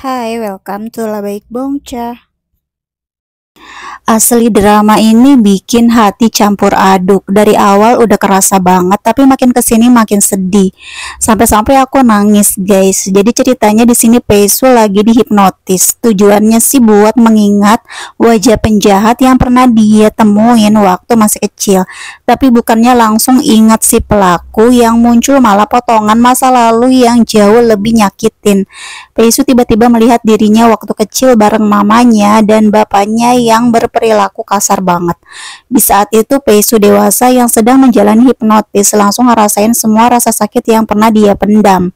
Hai, welcome to Labaik Bongcah. Asli drama ini bikin hati campur aduk. Dari awal udah kerasa banget, tapi makin kesini makin sedih. Sampai-sampai aku nangis, guys. Jadi ceritanya di sini Pesu lagi dihipnotis. Tujuannya sih buat mengingat wajah penjahat yang pernah dia temuin waktu masih kecil. Tapi bukannya langsung ingat si pelaku, yang muncul malah potongan masa lalu yang jauh lebih nyakitin. Pesu tiba-tiba melihat dirinya waktu kecil bareng mamanya dan bapaknya yang berperilaku kasar banget. Di saat itu Pesu dewasa yang sedang menjalani hipnotis langsung ngerasain semua rasa sakit yang pernah dia pendam.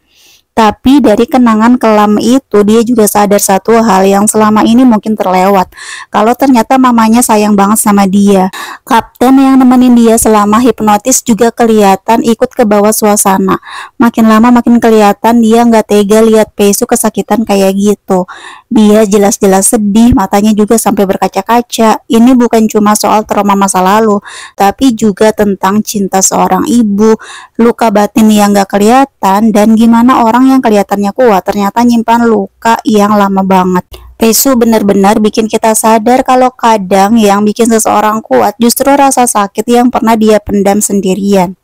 Tapi dari kenangan kelam itu dia juga sadar satu hal yang selama ini mungkin terlewat, kalau ternyata mamanya sayang banget sama dia. Kapten yang nemenin dia selama hipnotis juga kelihatan ikut ke bawah suasana. Makin lama makin kelihatan dia nggak tega lihat Pesu kesakitan kayak gitu. Dia jelas-jelas sedih, matanya juga sampai berkaca-kaca. Ini bukan cuma soal trauma masa lalu, tapi juga tentang cinta seorang ibu, luka batin yang nggak kelihatan, dan gimana orang yang kelihatannya kuat ternyata nyimpan luka yang lama banget. Pesu benar-benar bikin kita sadar kalau kadang yang bikin seseorang kuat justru rasa sakit yang pernah dia pendam sendirian.